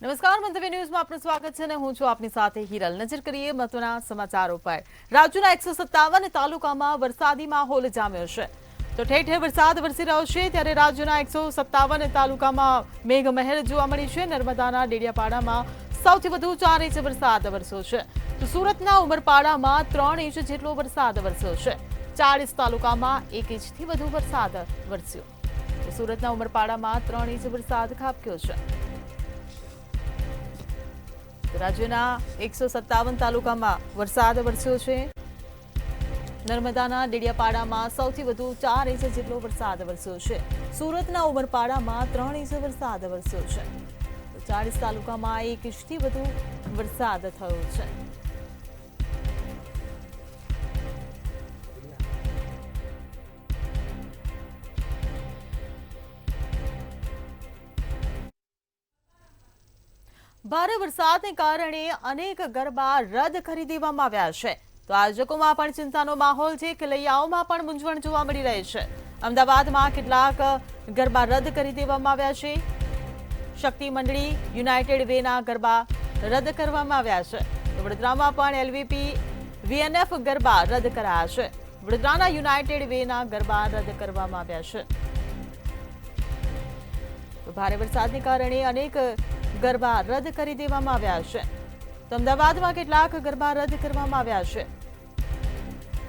નમસ્કાર, મંતવ્ય ન્યૂઝમાં આપનું સ્વાગત છે અને હું છું આપની સાથે હિરલ. નજર કરીએ મહત્વના સમાચારો પર. રાજ્યના 157 તાલુકામાં વરસાદી માહોલ જામ્યો છે. તો ઠેર ઠેર વરસાદ વરસી રહ્યો છે, ત્યારે રાજ્યના 157 તાલુકામાં મેઘમહેર જોવા મળી છે. નર્મદાના ડેડિયાપાડામાં સૌથી વધુ 4 ઇંચ વરસાદ વરસ્યો છે. તો સુરતના ઉમરપાડામાં 3 ઇંચ જેટલો વરસાદ વરસ્યો છે. 40 તાલુકામાં 1 ઇંચથી વધુ વરસાદ વરસ્યો. તો સુરતના ઉમરપાડામાં 3 ઇંચ વરસાદ ખાબક્યો છે. રાજ્યના 157 તાલુકામાં વરસાદ વરસ્યો છે. નર્મદાના ડેડિયાપાડામાં સૌથી વધુ 4 ઇંચ જેટલો વરસાદ વરસ્યો છે. સુરતના ઉમરપાડામાં 3 ઇંચ વરસાદ વરસ્યો છે. 40 તાલુકામાં 1 ઇંચથી વધુ વરસાદ થયો છે. ભારે વરસાદને કારણે અનેક ગરબા રદ કરી દેવામાં આવ્યા છે. તો આયોજકોમાં પણ ચિંતાનો માહોલ છે. ખેલૈયાઓમાં પણ મૂંઝવણ જોવા મળી રહી છે. અમદાવાદમાં કેટલાક ગરબા રદ કરી દેવામાં આવ્યા છે. શક્તિ મંડળી યુનાઇટેડ વેના ગરબા રદ કરવામાં આવ્યા છે. તો વડોદરામાં પણ એલવીપી વીએનએફ ગરબા રદ કરાયા છે. વડોદરાના યુનાઇટેડ વેના ગરબા રદ કરવામાં આવ્યા છે. તો ભારે વરસાદને કારણે અનેક ગરબા રદ કરી દેવામાં આવ્યા છે. તો અમદાવાદમાં કેટલાક ગરબા રદ કરવામાં આવ્યા છે.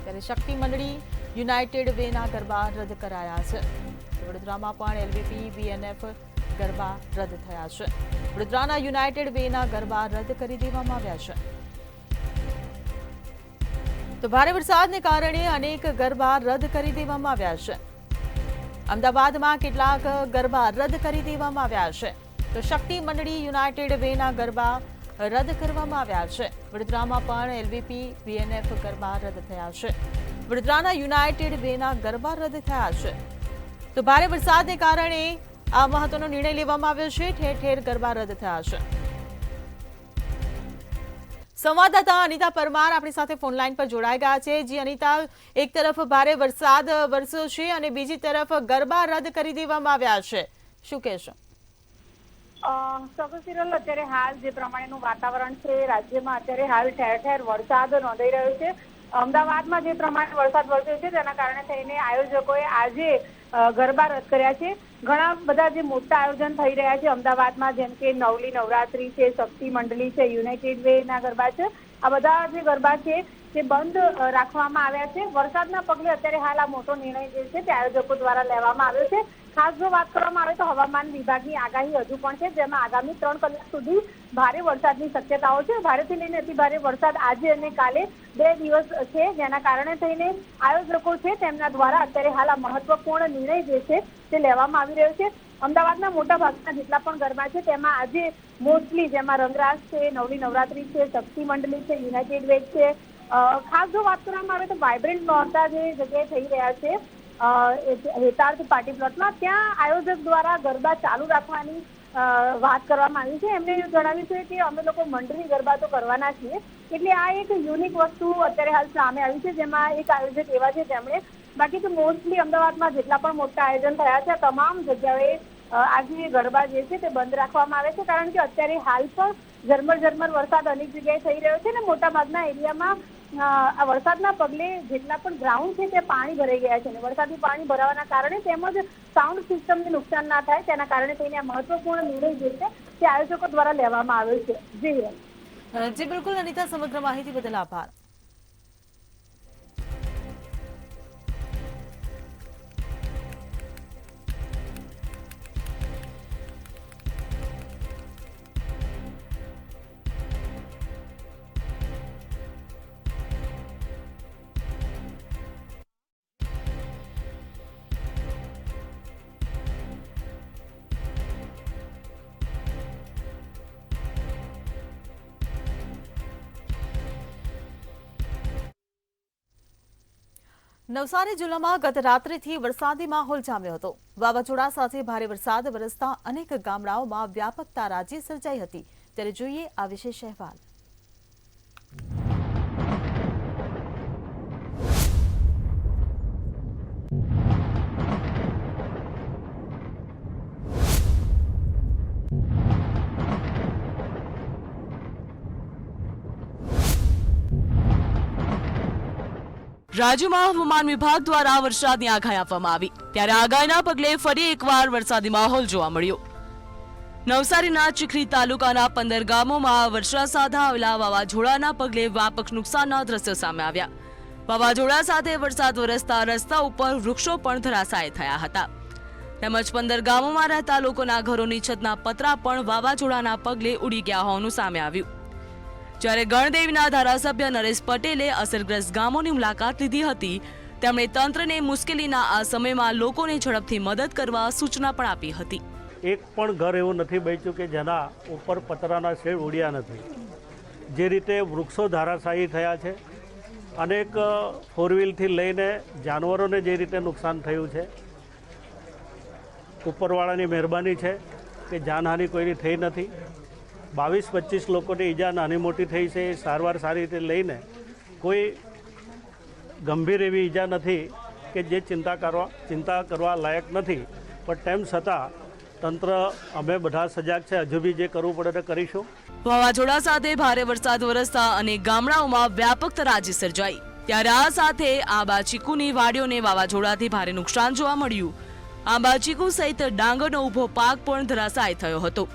ત્યારે શક્તિ મંડળી યુનાઇટેડ વેના ગરબા રદ કરાયા છે. વડોદરામાં પણ એલવીપી વીએનએફ ગરબા રદ થયા છે. વડોદરાના યુનાઇટેડ વેના ગરબા રદ કરી દેવામાં આવ્યા છે. તો ભારે વરસાદને કારણે અનેક ગરબા રદ કરી દેવામાં આવ્યા છે. અમદાવાદમાં કેટલાક ગરબા રદ કરી દેવામાં આવ્યા છે. તો શક્તિ મંડળી યુનાઇટેડ વેના ગરબા રદ કરવામાં આવ્યા છે. વડોદરામાં પણ એલવીપી વીએનએફ ગરબા રદ થયા છે. વડોદરાના યુનાઇટેડ વેના ગરબા રદ થયા છે. તો ભારે વરસાદને કારણે આ મહત્વનો નિર્ણય લેવામાં આવ્યો છે. ઠેર ઠેર ગરબા રદ થયા છે. સંવાદદાતા અનિતા પરમાર આપણી સાથે ફોનલાઈન પર જોડાઈ ગયા છે. જી અનિતા, એક તરફ ભારે વરસાદ વરસ્યો છે અને બીજી તરફ ગરબા રદ કરી દેવામાં આવ્યા છે, શું કહેશો? સગસીરલ અત્યારે હાલ જે પ્રમાણેનું વાતાવરણ છે, રાજ્યમાં અત્યારે હાલ ઠેર ઠેર વરસાદ નોંધાઈ રહ્યો છે. અમદાવાદમાં જે પ્રમાણે વરસાદ વરસ્યો છે તેના કારણે થઈને આયોજકોએ આજે ગરબા રદ કર્યા છે. ઘણા બધા જે મોટા આયોજન થઈ રહ્યા છે અમદાવાદમાં, જેમ કે નવલી નવરાત્રી છે, શક્તિ મંડળી છે, યુનાઇટેડ વે ના ગરબા છે, આ બધા જે ગરબા છે તે બંધ રાખવામાં આવ્યા છે. વરસાદના પગલે અત્યારે હાલ આ મોટો નિર્ણય જે છે તે આયોજકો દ્વારા લેવામાં આવ્યો છે. ખાસ જો વાત કરવામાં આવે તો હવામાન વિભાગની આગાહી હજુ પણ છે, જેમાં આગામી 3 કલાક સુધી ભારે વરસાદની શક્યતાઓ છે. ભારેથી લઈને અતિ ભારે વરસાદ આજે અને કાલે 2 દિવસ છે, જેના કારણે થઈને આયોજકો છે તેમના દ્વારા અત્યારે હાલ આ મહત્વપૂર્ણ નિર્ણય જે છે તે લેવામાં આવી રહ્યો છે. અમદાવાદના મોટા ભાગના જેટલા પણ ગરબા છે તેમાં આજે મોસ્ટલી, જેમાં રંગરાસ છે, નવલી નવરાત્રી છે, શક્તિ મંડળી છે, યુનાઇટેડ વે છે, ખાસ જો વાત કરવામાં આવે તો વાઇબ્રન્ટ નોરતા જે જગ્યાએ થઈ રહ્યા છે હેતાર્થ પાર્ટી પ્લોટમાં, ત્યાં આયોજક દ્વારા ગરબા ચાલુ રાખવાની વાત કરવામાં આવી છે. એમણે જણાવ્યું છે કે અમે લોકો મંડળી ગરબા તો કરવાના છીએ. એટલે આ એક યુનિક વસ્તુ અત્યારે હાલ સામે આવી છે, જેમાં એક આયોજક એવા છે જેમણે, બાકી તો મોસ્ટલી અમદાવાદમાં જેટલા પણ મોટા આયોજન થયા છે તમામ જગ્યાએ આજે ગરબા જે છે તે બંધ રાખવામાં આવે છે. કારણ કે અત્યારે હાલ પણ ઝરમર વરસાદ અનેક જગ્યાએ થઈ રહ્યો છે અને મોટા ભાગના એરિયામાં આ વરસાદના પગલે જેટલા પણ ગ્રાઉન્ડ છે તે પાણી ભરાઈ ગયા છે અને વરસાદી પાણી ભરાવાના કારણે તેમજ સાઉન્ડ સિસ્ટમને નુકસાન ના થાય તેના કારણે થઈને આ મહત્વપૂર્ણ નિર્ણય જે છે તે આયોજકો દ્વારા લેવામાં આવ્યો છે. જી બિલકુલ અનિતા, સમગ્ર માહિતી બદલ આભાર. નવસારી જિલ્લામાં ગત રાત્રિથી વરસાદી માહોલ જામ્યો હતો. વાવાઝોડા સાથે ભારે વરસાદ વરસતા અનેક ગામડાઓમાં વ્યાપક તારાજી સર્જાઈ હતી. ત્યારે જોઈએ આ વિશેષ અહેવાલ. રાજ્યમાં હવામાન વિભાગ દ્વારા વરસાદની આગાહી આપવામાં આવી, ત્યારે આગાહીના પગલે ફરી એકવાર વરસાદી માહોલ જોવા મળ્યો। નવસારીના ચીખલી તાલુકાના 15 ગામોમાં વરસાદ સાથે આવેલા વાવાઝોડાના પગલે વ્યાપક નુકસાનના દ્રશ્યો સામે આવ્યા। વાવાઝોડા સાથે વરસાદ વરસતા રસ્તા ઉપર વૃક્ષો પણ ધરાશાયી થયા હતા, તેમજ 15 ગામોમાં રહેતા લોકોના ઘરોની છતના પતરા પણ વાવાઝોડાના પગલે ઉડી ગયા હોવાનું સામે આવ્યું। જ્યારે ગણદેવીના ધારાસભ્ય નરેશ પટેલે અસરગ્રસ્ત ગામોની મુલાકાત લીધી હતી, તેમણે તંત્રને મુશ્કેલીના આ સમયમાં લોકોને ઝડપથી મદદ કરવા સૂચના પણ આપી હતી। એક પણ ઘર એવું નથી બચ્યું કે જેના ઉપર પતરાના શેડ ઉડ્યા નથી। જે રીતે વૃક્ષો ધારાશાયી થયા છે, અનેક ફોર વ્હીલથી લઈને જાનવરોને જે રીતે નુકસાન થયું છે, ઉપરવાળાની મહેરબાની છે કે જાનહાનિ કોઈની થઈ નથી। 22-25 લોકોને ઈજા નાની મોટી થઈ છે, સારવાર સારી રીતે લઈને કોઈ ગંભીર એવી ઈજા નથી કે જે ચિંતા કરવા લાયક નથી। પણ તેમ છતાં તંત્ર અમે બધા સજાગ છે, હજુ બી જે કરવું પડે તે કરીશું। વાવાઝોડા સાથે ભારે વરસાદ વરસતા અનેક ગામડાઓમાં વ્યાપક તરાજી સર્જાઈ, ત્યારે આ સાથે આંબા ચીકુની વાડીઓને વાવાઝોડાથી ભારે નુકસાન જોવા મળ્યું। આંબા ચીકુ સહિત ડાંગરનો ઊભો પાક પણ ધરાશાયી થયો હતો।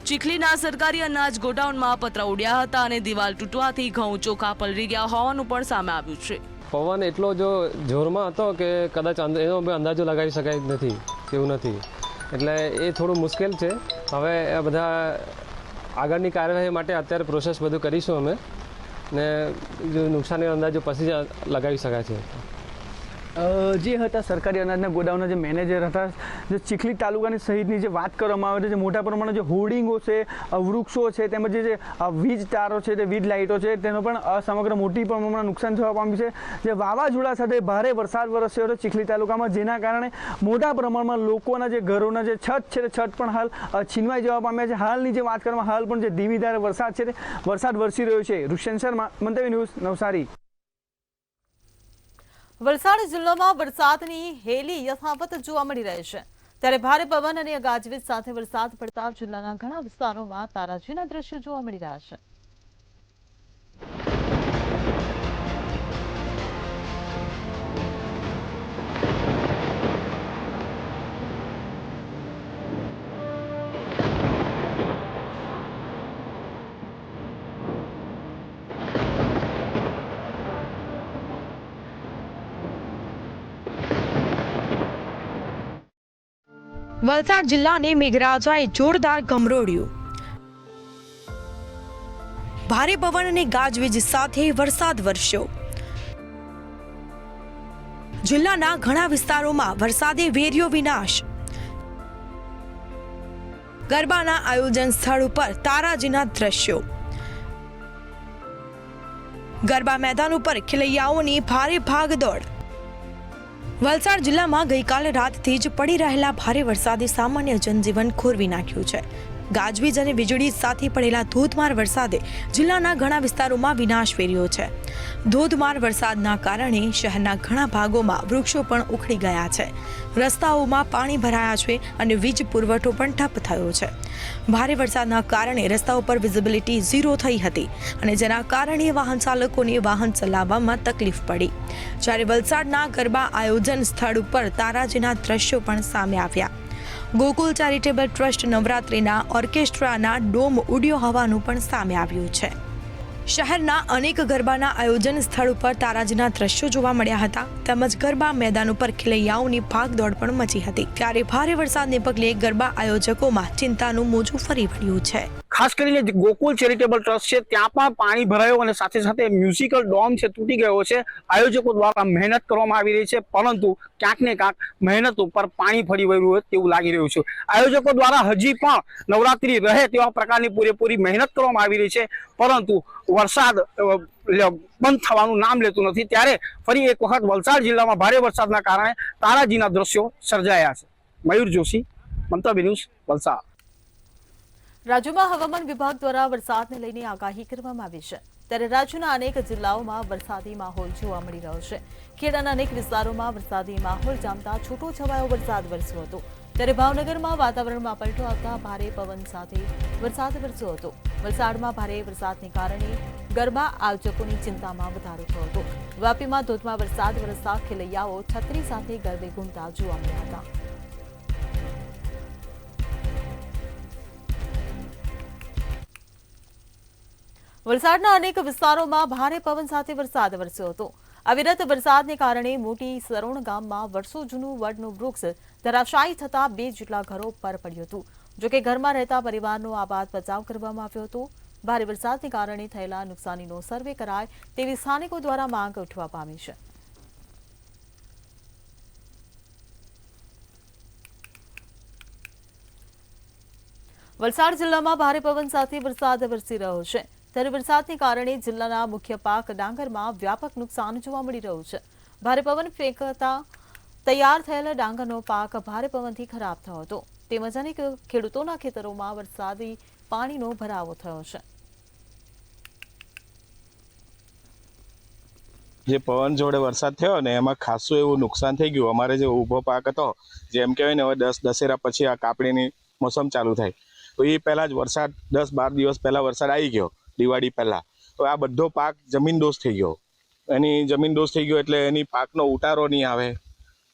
ચીખલીના સરકારી અનાજ ગોડાઉનમાં પતરા ઉડ્યા હતા અને દિવાલ તૂટવાથી ઘઉં ચોખા પલળી ગયા હોવાનું પણ સામે આવ્યું છે। પવન એટલો જો જોરમાં હતો કે કદાચ એનો અંદાજો લગાવી શકાય નથી, એવું નથી, એટલે એ થોડું મુશ્કેલ છે। હવે આ બધા આગળની કાર્યવાહી માટે અત્યારે પ્રોસેસ બધું કરીશું અમે, ને જો નુકસાનનો અંદાજો પછી જ લગાવી શકાય છે। જે હતા સરકારી અનાજના ગોડાઉનના જે મેનેજર હતા, જે ચીખલી તાલુકાની સહિતની જે વાત કરવામાં આવે છે, જે મોટા પ્રમાણમાં જે હોર્ડિંગો છે, વૃક્ષો છે, તેમજ જે વીજ તારો છે, તે વીજ લાઇટો છે, તેનો પણ સમગ્ર મોટી પ્રમાણમાં નુકસાન થવા પામ્યું છે। જે વાવાઝોડા સાથે ભારે વરસાદ વરસ્યો હતો ચીખલી તાલુકામાં, જેના કારણે મોટા પ્રમાણમાં લોકોના જે ઘરોના જે છત છે, તે છત પણ હાલ છીનવાઈ જવા પામ્યા છે। હાલની જે વાત કરવામાં હાલ પણ જે ધીમી ધારે વરસાદ છે, તે વરસાદ વરસી રહ્યો છે। ઋષિયન શર્મા, મંતવ્ય ન્યૂઝ, નવસારી। વલસાડ જિલ્લામાં વરસાદની હેલી યથાવત જોવા મળી રહી છે, ત્યારે ભારે પવન અને ગાજવીજ સાથે વરસાદ પડતા જિલ્લાના ઘણા વિસ્તારોમાં તારાજીના દ્રશ્યો જોવા મળી રહ્યા છે। વલસાડ જિલ્લાને મેઘરાજાએ જોરદાર ગમરોડ્યું। ભારે પવન અને ગાજવીજ સાથે વરસાદ વરસ્યો। જિલ્લાના ઘણા વિસ્તારોમાં વરસાદે વેર્યો વિનાશ। ગરબાના આયોજન સ્થળ ઉપર તારાજીના દ્રશ્યો। ગરબા મેદાન ઉપર ખેલૈયાઓની ભારે ભાગદોડ। વલસાડ જિલ્લામાં ગઈકાલે રાતથી જ પડી રહેલા ભારે વરસાદે સામાન્ય જનજીવન ખોરવી નાખ્યું છે। ગાજવીજ અને વીજળી સાથે પડેલા ધોધમાર વરસાદે જિલ્લાના ઘણા વિસ્તારોમાં વિનાશ વેર્યો છે। ધોધમાર વરસાદના કારણે શહેરના ઘણા ભાગોમાં વૃક્ષો પણ ઉખડી ગયા છે, રસ્તાઓમાં પાણી ભરાયા છે અને વીજ પુરવઠો પણ ઠપ થયો છે। ભારે વરસાદના કારણે રસ્તાઓ પર વિઝિબિલિટી 0 થઈ હતી અને જેના કારણે વાહન ચાલકોને વાહન ચલાવવામાં તકલીફ પડી। જ્યારે વલસાડના ગરબા આયોજન સ્થળ ઉપર તારાજીના દ્રશ્યો પણ સામે આવ્યા। ગોકુલ ચેરિટેબલ ટ્રસ્ટ નવરાત્રિના ઓર્કેસ્ટ્રાના ડોમ ઉડ્યો હોવાનું પણ સામે આવ્યું છે। શહેરના અનેક ગરબાના આયોજન સ્થળ ઉપર તારાજીના દ્રશ્યો જોવા મળ્યા હતા, તેમજ ગરબા મેદાન ઉપર ખેલૈયાઓની ભાગદોડ પણ મચી હતી। ત્યારે ભારે વરસાદને પગલે ગરબા આયોજકોમાં ચિંતાનું મોજું ફરી વળ્યું છે। ખાસ કરીને ગોકુલ ચેરિટેબલ ટ્રસ્ટ છે, ત્યાં પણ પાણી ભરાયો અને સાથે સાથે મ્યુઝિકલ ડોમ છે તૂટી ગયો છે। આયોજકો દ્વારા મહેનત કરવામાં આવી રહી છે, પરંતુ ક્યાંક ને ક્યાંક મહેનત ઉપર પાણી ફરી વળ્યું હોય તેવું લાગી રહ્યું છે। આયોજકો દ્વારા હજી પણ નવરાત્રી રહે તેવા પ્રકારની પૂરેપૂરી મહેનત કરવામાં આવી રહી છે, પરંતુ વરસાદ બંધ થવાનું નામ લેતું નથી। ત્યારે ફરી એક વખત વલસાડ જિલ્લામાં ભારે વરસાદના કારણે તારાજીના દ્રશ્યો સર્જાયા છે। મયુર જોશી, મંતવ્ય ન્યૂઝ, વલસાડ। રાજ્યમાં હવામાન વિભાગ દ્વારા વરસાદને લઈને આગાહી કરવામાં આવી છે, ત્યારે રાજ્યના અનેક જિલ્લાઓમાં વરસાદી માહોલ જોવા મળી રહ્યો છે। ખેડાના અનેક વિસ્તારોમાં વરસાદી માહોલ જામતા છૂટો છવાયો વરસાદ વરસ્યો હતો। ત્યારે ભાવનગરમાં વાતાવરણમાં પલટો આવતા ભારે પવન સાથે વરસાદ વરસ્યો હતો. વલસાડમાં ભારે વરસાદને કારણે ગરબા આયોજકોની ચિંતામાં વધારો થયો હતો. વાપીમાં ધોધમાર વરસાદ વરસતા ખેલૈયાઓ છત્રી સાથે ગરબે ઘૂમતા જોવા મળ્યા હતા. વલસાડના અનેક વિસ્તારોમાં ભારે પવન સાથે વરસાદ વરસ્યો હતો. અવિરત વરસાદને કારણે મોટી સરોણ ગામમાં વર્ષો જૂનું વડનું વૃક્ષ ધરાશાયી થતા 2 જેટલા ઘરો પર પડ્યું હતું. જોકે ઘરમાં રહેતા પરિવારનો આબાદ બચાવ કરવામાં આવ્યો હતો. ભારે વરસાદને કારણે થયેલા નુકસાનીનો સર્વે કરાય તેવી સ્થાનિકો દ્વારા માંગ ઉઠવા પામી છે. વલસાડ જિલ્લામાં ભારે પવન સાથે વરસાદ વરસી રહ્યો છે. ત્યારે વરસાદને કારણે જિલ્લાના મુખ્ય પાક ડાંગરમાં વ્યાપક નુકસાન જોવા મળી રહ્યું છે. ભારે પવન ફેંકતા તૈયાર થયેલા ડાંગરનો પાક ભારે પવનથી ખરાબ થયો હતો. તેમજ અનેક ખેડૂતોના ખેતરોમાં વરસાદી પાણીનો ભરાવો થયો છે. જે પવન જોડે વરસાદ થયો ને એમાં ખાસું એવું નુકસાન થઈ ગયું. અમારે જે ઊભો પાક હતો, જેમ કહેવાય ને, હવે દશેરા પછી આ કાપણીની મોસમ ચાલુ થાય તો એ પહેલાં જ વરસાદ 10-12 દિવસ પહેલાં વરસાદ આવી ગયો, દિવાળી પહેલાં. તો આ બધો પાક જમીનદોસ્ત થઈ ગયો. એની જમીનદોસ્ત થઈ ગયો એટલે એની પાકનો ઉતારો નહીં આવે.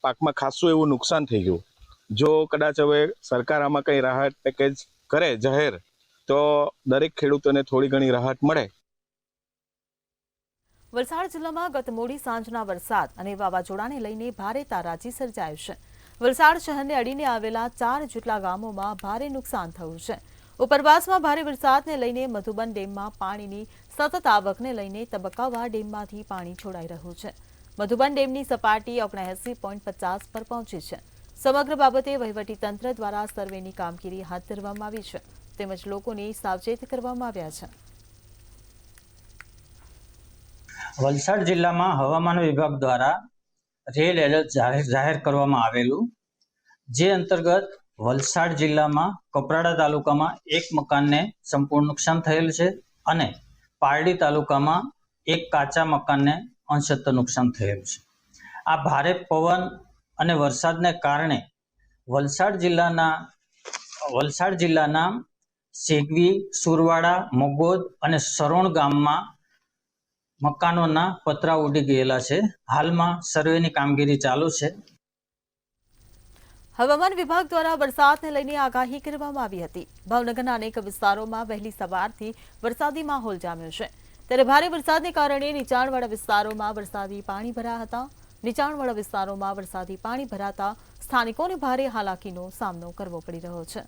પાકમાં ખાસું એવું નુકસાન થઈ ગયું. જો કદાચ હવે સરકાર આમાં કંઈ રાહત પેકેજ કરે જાહેર તો દરેક ખેડૂતોને થોડી ઘણી રાહત મળે. વલસાડ જિલ્લામાં ગત મોડી સાંજના વરસાદ અને વાવાઝોડાને લઈને ભારે તારાજી સર્જાયું છે. વલસાડ શહેરને અડીને આવેલા 4 જેટલા ગામોમાં ભારે નુકસાન થયું છે. ઉપરવાસમાં ભારે વરસાદને લઈને મધુબન ડેમમાં પાણીની સતત આવકને લઈને તબક્કાવાર ડેમમાંથી પાણી છોડાઈ રહ્યું છે. મધુબન ડેમની સપાટી 79.50 પર પહોંચી છે. સમગ્ર બાબતે વહીવટીતંત્ર દ્વારા સર્વેની કામગીરી હાથ ધરવામાં આવી છે. તેમજ લોકોને સાવચેત કરવામાં આવ્યા છે. વલસાડ જિલ્લામાં હવામાન વિભાગ દ્વારા રેડ એલર્ટ જાહેર કરવામાં આવેલું, જે અંતર્ગત વલસાડ જિલ્લામાં કપરાડા તાલુકામાં 1 મકાનને સંપૂર્ણ નુકસાન થયેલ છે અને પારડી તાલુકામાં 1 કાચા મકાનને અંશતઃ નુકસાન થયેલ છે. આ ભારે પવન અને વરસાદને કારણે વલસાડ જિલ્લાના સેગવી, સુરવાડા, મગોદ અને સરોણ ગામમાં મકાનોના પતરા ઉડી ગયેલા છે. હાલમાં સર્વેની કામગીરી ચાલુ છે. હવામાન વિભાગ દ્વારા વરસાદને લઈને આગાહી કરવામાં આવી હતી. ભાવનગરના અનેક વિસ્તારોમાં વહેલી સવારથી વરસાદી માહોલ જામ્યો છે. ત્યારે ભારે વરસાદને કારણે નીચાણવાળા વિસ્તારોમાં વરસાદી પાણી ભરાયા હતા. નીચાણવાળા વિસ્તારોમાં વરસાદી પાણી ભરાતા સ્થાનિકોને ભારે હાલાકીનો સામનો કરવો પડી રહ્યો છે.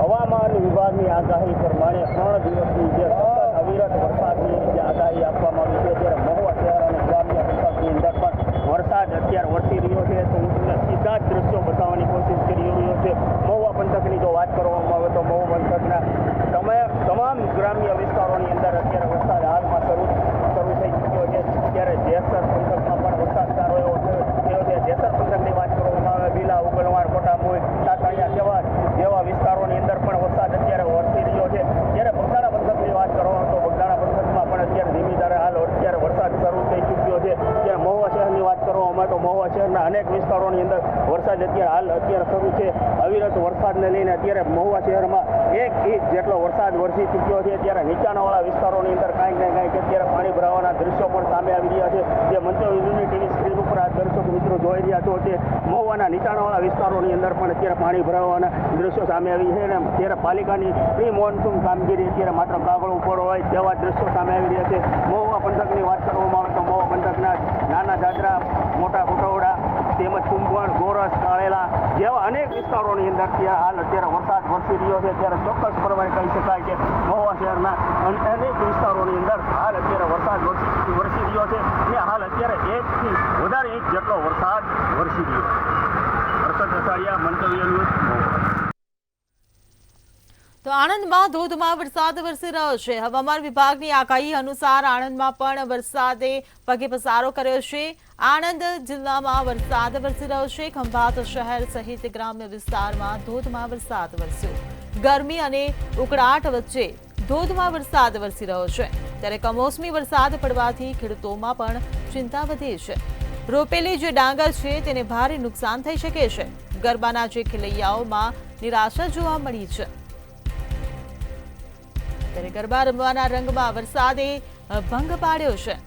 હવામાન વિભાગની આગાહી પ્રમાણે 3 દિવસની જે સતત અવિરત વરસાદની જે આગાહી આપવામાં આવી છે, ત્યારે મહુવા શહેર અને ગ્રામ્ય પંથકની અંદર પણ વરસાદ અત્યારે વરસી રહ્યો છે. તો હું તમને સીધા જ દ્રશ્યો બતાવવાની કોશિશ કરી રહ્યો છે. મહુવા પંથકની જો વાત કરવામાં આવે તો મહુવા પંથકના તમામ ગ્રામ્ય વિસ્તારોની અંદર અત્યારે વરસાદ હાલમાં શરૂ થઈ ચૂક્યો છે. ત્યારે જેસર પંથકમાં પણ વરસાદ સારો એવો થયો છે. જેસર પંથકની વાત કરવામાં આવે, બીલા, ઉગલવાડ, કોટામોય, સાતણિયા જેવા વિસ્તારોની અંદર પણ વરસાદ અત્યારે વરસી રહ્યો છે. જ્યારે બગદાણા પંથકની વાત કરવામાં તો બગદાણા પંથકમાં પણ અત્યારે ધીમી ધારે હાલ અત્યારે વરસાદ શરૂ થઈ ચૂક્યો છે. જ્યારે મહુવા શહેરની વાત કરવામાં તો મહુવા શહેરના અનેક વિસ્તારોની અંદર વરસાદ અત્યારે શરૂ છે. અવિરત વરસાદને લઈને અત્યારે મહુવા શહેરમાં 1 ઇંચ જેટલો વરસાદ વરસી ચૂક્યો છે. ત્યારે નીચાણવાળા વિસ્તારોની અંદર કાંઈક ને કાંઈક અત્યારે પાણી ભરાવાના દ્રશ્યો પણ સામે આવી રહ્યા છે. જે મંચોની ટીવી સ્ક્રીન ઉપર આ દર્શક મિત્રો જોઈ રહ્યા છો તે મહુવાના નીચાણવાળા વિસ્તારોની અંદર પણ અત્યારે પાણી ભરાવાના દ્રશ્યો સામે આવી છે. અને ત્યારે પાલિકાની પ્રી મોન્સૂન કામગીરી અત્યારે માત્ર કાગળ ઉપર હોય તેવા દ્રશ્યો સામે આવી રહ્યા છે. મહુવા પંથકની વાત કરવામાં આવે તો મહુવા પંથકના નાના જાત્રા, મોટા કોટવડા તેમજ કુંભણ, ગોરસ, કાળેલા જેવા અનેક વિસ્તારોની અંદર હાલ અત્યારે વરસાદ વરસી રહ્યો છે. ત્યારે ચોક્કસ પ્રમાણે કહી શકાય કે મહુવા શહેરના અનેક વિસ્તારોની અંદર હાલ અત્યારે વરસાદ વરસી રહ્યો છે. અને હાલ અત્યારે 1 થી વધારે ઇંચ જેટલો વરસાદ વરસી રહ્યો છે. હર્ષદ રસાડિયા, મંતવ્ય ન્યૂઝ, મહુવા. તો આણંદમાં ધોધમાર વરસાદ વરસી રહ્યો છે. હવામાન વિભાગની આગાહી અનુસાર આણંદમાં પણ વરસાદે પગે પસારો કર્યો છે. આણંદ જિલ્લામાં વરસાદ વરસી રહ્યો છે. ખંભાત શહેર સહિત ગ્રામ્ય વિસ્તારમાં ધોધમાર વરસાદ વરસ્યો. ગરમી અને ઉકળાટ વચ્ચે ધોધમાર વરસાદ વરસી રહ્યો છે. ત્યારે કમોસમી વરસાદ પડવાથી ખેડૂતોમાં પણ ચિંતા વધી છે. રોપેલી જે ડાંગર છે તેને ભારે નુકસાન થઈ શકે છે. ગરબાના જે ખેલૈયાઓમાં નિરાશા જોવા મળી છે. ત્યારે ગરબા રમવાના રંગમાં વરસાદે ભંગ પાડ્યો છે.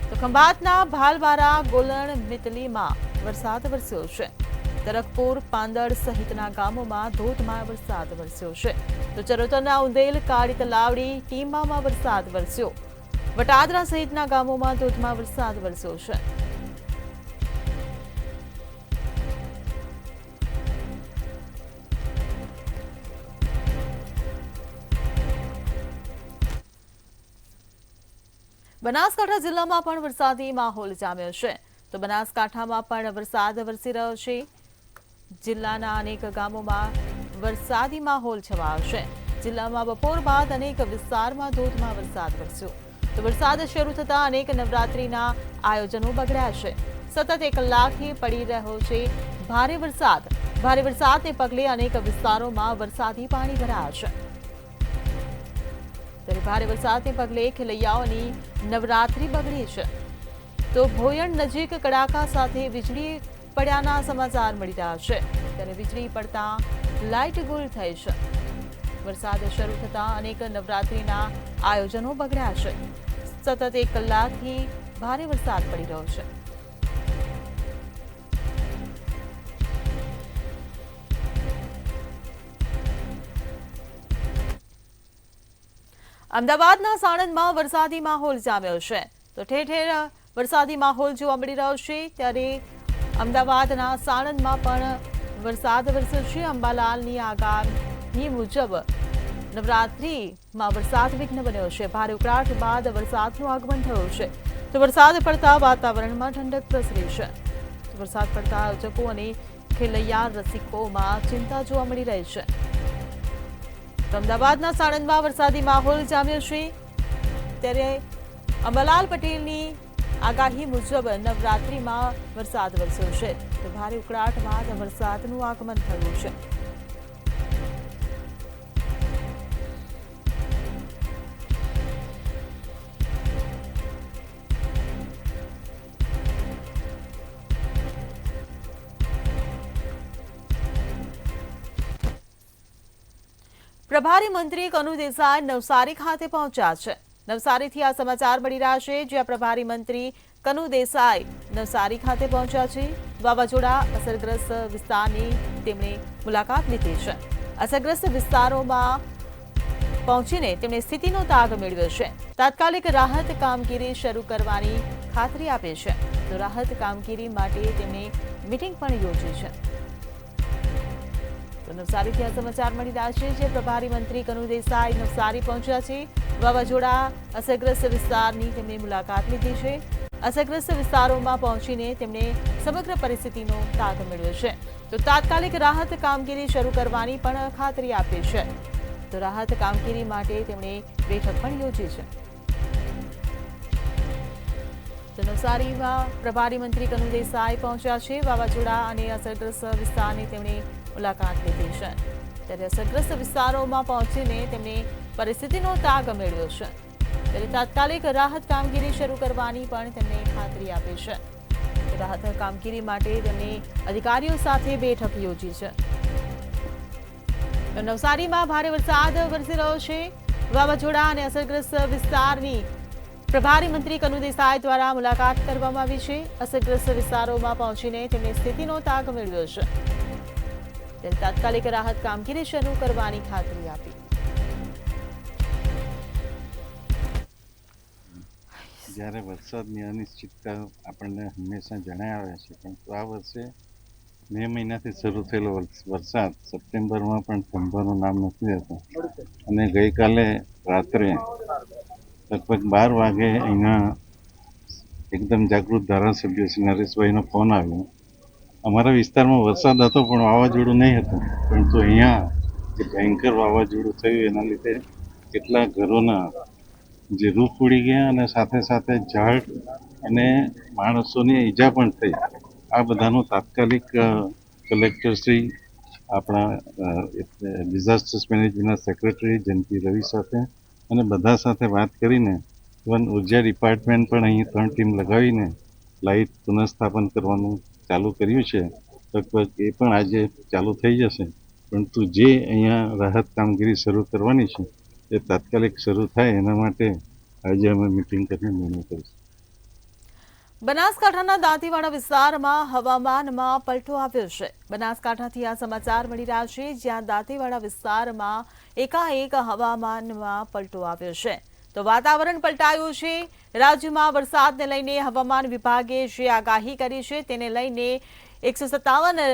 તો ખંભાતના ભાલવારા ગોલણ મિતલીમાં વરસાદ વરસ્યો છે. તરકપુર પાંદડ સહિતના ગામોમાં ધોધમાર વરસાદ વરસ્યો છે. તો ચરોતરના ઉંદેલ કાળી તલાવડી ટીમ્બામાં વરસાદ વરસ્યો. વટાદરા સહિતના ગામોમાં ધોધમાર વરસાદ વરસ્યો છે. બનાસકાંઠા જિલ્લામાં પણ વરસાદી માહોલ જામ્યો છે. તો બનાસકાંઠામાં પણ વરસાદ વરસી રહ્યો છે. જિલ્લાના અનેક ગામોમાં વરસાદી માહોલ છવાયો છે. જિલ્લામાં બપોર બાદ અનેક વિસ્તારમાં ધોધમાર વરસાદ વરસ્યો. તો વરસાદ શરૂ થતાં અનેક નવરાત્રીના આયોજનો બગડ્યા છે. સતત 1 કલાકથી પડી રહ્યો છે ભારે વરસાદ. ભારે વરસાદને પગલે અનેક વિસ્તારોમાં વરસાદી પાણી ભરાયા છે. ત્યારે ભારે વરસાદને પગલે ખેલૈયાઓની નવરાત્રી બગડી છે. તો ભોયણ નજીક કડાકા સાથે વીજળી પડ્યાના સમાચાર મળી રહ્યા છે. ત્યારે વીજળી પડતા લાઇટ ગુલ થઈ છે. વરસાદ શરૂ થતાં અનેક નવરાત્રીના આયોજનો બગડ્યા છે. સતત 1 કલાકથી ભારે વરસાદ પડી રહ્યો છે. અમદાવાદના સાણંદમાં વરસાદી માહોલ જામ્યો છે. તો ઠેર ઠેર વરસાદી માહોલ જોવા મળી રહ્યો છે. ત્યારે અમદાવાદના સાણંદમાં પણ વરસાદ વરસ્યો છે. અંબાલાલની આગાહી મુજબ નવરાત્રીમાં વરસાદ વિઘ્ન બન્યો છે. ભારે ઉકળાટ બાદ વરસાદનું આગમન થયું છે. તો વરસાદ પડતા વાતાવરણમાં ઠંડક પ્રસરી છે. વરસાદ પડતા આયોજકો અને ખેલૈયા રસિકોમાં ચિંતા જોવા મળી રહી છે. અમદાવાદના સાણંદમાં વરસાદી માહોલ જામ્યો છે. ત્યારે અંબાલાલ પટેલની આગાહી મુજબ નવરાત્રીમાં વરસાદ વરસ્યો છે. તો ભારે ઉકળાટ બાદ વરસાદનું આગમન થયું છે. પ્રભારી મંત્રી કનુ દેસાઈ નવસારી ખાતે પહોંચ્યા છે. નવસારીથી આ સમાચાર મળી રહ્યા છે. જ્યાં પ્રભારી મંત્રી કનુ દેસાઈ નવસારી ખાતે પહોંચ્યા છે. વાવાઝોડા અસરગ્રસ્ત વિસ્તારની તેમણે મુલાકાત લીધી છે. અસરગ્રસ્ત વિસ્તારોમાં પહોંચીને તેમણે સ્થિતિનો તાગ મેળવ્યો છે. તાત્કાલિક રાહત કામગીરી શરૂ કરવાની ખાતરી આપી છે. તો રાહત કામગીરી માટે તેમણે મીટિંગ પણ યોજી છે. તો નવસારીથી આ સમાચાર મળી રહ્યા છે. જે પ્રભારી મંત્રી કનુ દેસાઈ નવસારી પહોંચ્યા છે. વાવાઝોડા અસરગ્રસ્ત વિસ્તારની તેમણે મુલાકાત લીધી છે. અસરગ્રસ્ત વિસ્તારોમાં પહોંચીને તેમણે સમગ્ર પરિસ્થિતિનો તાગ મેળવ્યો છે. તો તાત્કાલિક રાહત કામગીરી શરૂ કરવાની પણ ખાતરી આપી છે. તો રાહત કામગીરી માટે તેમણે બેઠક પણ યોજી છે. તો નવસારીમાં પ્રભારી મંત્રી કનુ દેસાઈ પહોંચ્યા છે. વાવાઝોડા અને અસરગ્રસ્ત વિસ્તારની તેમણે મુલાકાત લીધી છે. ત્યારે અસરગ્રસ્ત વિસ્તારોમાં પહોંચીને તેમણે પરિસ્થિતિનો તાગ મેળવ્યો છે. ત્યારે તાત્કાલિક રાહત કામગીરી શરૂ કરવાની પણ તેમણે ખાતરી આપી છે. રાહત કામગીરી માટે તેમણે અધિકારીઓ સાથે બેઠક યોજી છે. નવસારીમાં ભારે વરસાદ વરસી રહ્યો છે. વાવાઝોડા અને અસરગ્રસ્ત વિસ્તારની પ્રભારી મંત્રી કનુ દેસાઈ દ્વારા મુલાકાત કરવામાં આવી છે. અસરગ્રસ્ત વિસ્તારોમાં પહોંચીને તેમણે સ્થિતિનો તાગ મેળવ્યો છે. ત્યારે તાત્કાલિક રાહત કામગીરી શરૂ કરવાની ખાતરી આપી. જ્યારે વરસાદની અનિશ્ચિતતા આપણને હંમેશા જણાય આવે છે, પરંતુ આ વર્ષે મે મહિનાથી શરૂ થયેલો વરસાદ સપ્ટેમ્બરમાં પણ થંભવાનું નામ નથી લેતો. અને ગઈકાલે રાત્રે લગભગ 12 વાગે અહીંયા એકદમ જાગૃત ધારાસભ્ય શ્રી નરેશભાઈનો ફોન આવ્યો. અમારા વિસ્તારમાં વરસાદ હતો પણ વાવાઝોડું નહીં હતું, પરંતુ અહીંયા જે ભયંકર વાવાઝોડું થયું એના લીધે કેટલાક ઘરોના જે રૂફ ઉડી ગયા અને સાથે સાથે ઝાડ અને માણસોની ઈજા પણ થઈ. આ બધાનું તાત્કાલિક કલેક્ટરશ્રી, આપણા ડિઝાસ્ટર્સ મેનેજમેન્ટના સેક્રેટરી જયંતિ રવિ સાથે અને બધા સાથે વાત કરીને ઇવન ઉર્જા ડિપાર્ટમેન્ટ પણ અહીં 3 ટીમ લગાવીને લાઇટ પુનઃસ્થાપન કરવાનું ચાલુ કર્યું છે. લગભગ એ પણ આજે ચાલુ થઈ જશે. પરંતુ જે અહીંયા રાહત કામગીરી શરૂ કરવાની છે એ તાત્કાલિક શરૂ થાય એના માટે આજે અમે મિટિંગ કરીને નિર્ણય કરીશું. બનાસકાંઠાના દાંતીવાડા વિસ્તારમાં હવામાનમાં પલટો આવ્યો છે. બનાસકાંઠાથી આ સમાચાર મળી રહ્યા છે, જ્યાં દાંતીવાડા વિસ્તારમાં એકાએક હવામાનમાં પલટો આવ્યો છે. તો વાતાવરણ પલટાયું છે. રાજ્યમાં વરસાદને લઈને હવામાન વિભાગે જે આગાહી કરી છે તેને લઈને 157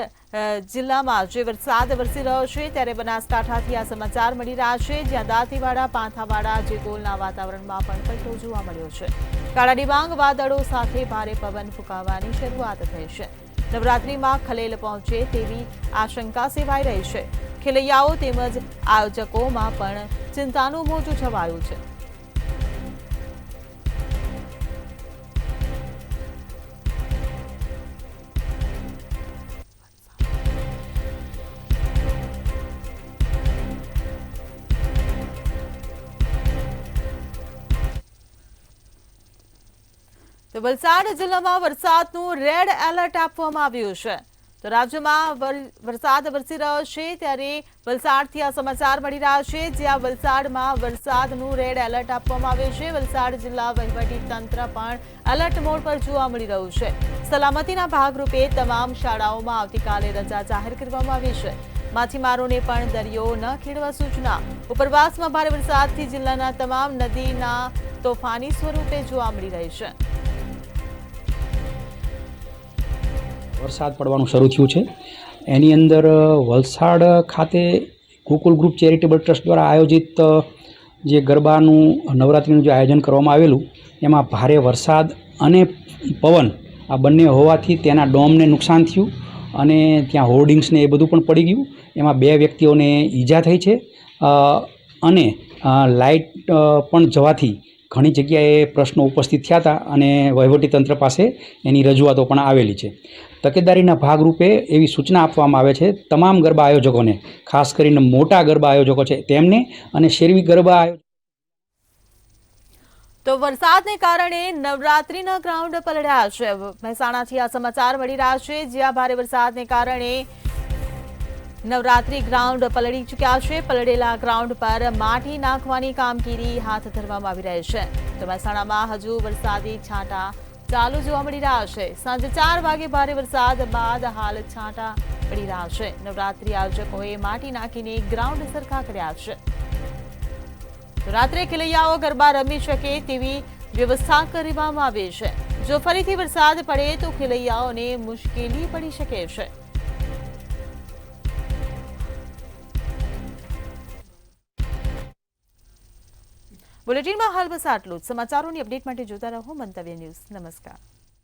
જિલ્લામાં જે વરસાદ વરસી રહ્યો છે, ત્યારે બનાસકાંઠાથી આ સમાચાર મળી રહ્યા છે, જ્યાં દાંતીવાડા, પાંથાવાડા, જેતોલના વાતાવરણમાં પણ પલટો જોવા મળ્યો છે. કાળા ડિબાંગ વાદળો સાથે ભારે પવન ફૂંકાવાની શરૂઆત થઈ છે. નવરાત્રીમાં ખલેલ પહોંચે તેવી આશંકા સેવાઈ રહી છે. ખેલૈયાઓ તેમજ આયોજકોમાં પણ ચિંતાનું મોજું છવાયું છે. તો વલસાડ જિલ્લામાં વરસાદનું રેડ એલર્ટ આપવામાં આવ્યું છે. તો રાજ્યમાં વરસાદ વરસી રહ્યો છે, ત્યારે વલસાડથી આ સમાચાર મળી રહ્યા છે, જ્યાં વલસાડમાં વરસાદનું રેડ એલર્ટ આપવામાં આવ્યું છે. વલસાડ જિલ્લા વહીવટી તંત્ર પણ એલર્ટ મોડ પર જોવા મળી રહ્યું છે. સલામતીના ભાગરૂપે તમામ શાળાઓમાં આવતીકાલે રજા જાહેર કરવામાં આવી છે. માછીમારોને પણ દરિયો ન ખેડવા સૂચના. ઉપરવાસમાં ભારે વરસાદથી જિલ્લાના તમામ નદીના તોફાની સ્વરૂપે જોવા મળી રહી છે. વરસાદ પડવાનું શરૂ થયું છે. એની અંદર વલસાડ ખાતે ગોકુલ ગ્રુપ ચેરિટેબલ ટ્રસ્ટ દ્વારા આયોજિત જે ગરબાનું નવરાત્રિનું જે આયોજન કરવામાં આવેલું, એમાં ભારે વરસાદ અને પવન આ બંને હોવાથી તેના ડોમને નુકસાન થયું અને ત્યાં હોર્ડિંગ્સને એ બધું પણ પડી ગયું. એમાં 2 વ્યક્તિઓને ઈજા થઈ છે અને લાઇટ પણ જવાથી ઘણી જગ્યાએ પ્રશ્નો ઉપસ્થિત થયા હતા અને વહીવટીતંત્ર પાસે એની રજૂઆતો પણ આવેલી છે. તકેદારીના ભાગરૂપે એવી સૂચના આપવામાં આવે છે તમામ ગરબા આયોજકોને, ખાસ કરીને મોટા ગરબા આયોજકો છે તેમને અને શેરવી ગરબા તો વરસાદને કારણે નવરાત્રીના ગ્રાઉન્ડ પલળ્યા છે. મહેસાણાથી આ સમાચાર મળી રહ્યા છે, જ્યાં ભારે વરસાદને કારણે નવરાત્રી ગ્રાઉન્ડ પલળી ચૂક્યા છે. પલળેલા ગ્રાઉન્ડ પર માટી નાખવાની કામગીરી હાથ ધરવામાં આવી રહી છે. તો મહેસાણામાં હજુ વરસાદી છાંટા ચાલુ જોવા મળી રહ્યા છે. સાંજે 4 વાગે ભારે વરસાદ બાદ હાલ છાંટા પડી રહ્યા છે. નવરાત્રી આયોજકોએ માટી નાખીને ગ્રાઉન્ડ સરખા કર્યા છે. તો રાત્રે ખેલૈયાઓ ગરબા રમી શકે તેવી વ્યવસ્થા કરવામાં આવી છે. જો ફરીથી વરસાદ પડે તો ખેલૈયાઓને મુશ્કેલી પડી શકે છે. બુલેટિનમાં હાલ બસ આટલું જ. સમાચારોની અપડેટ માટે જોતા રહો મંતવ્ય ન્યૂઝ. નમસ્કાર.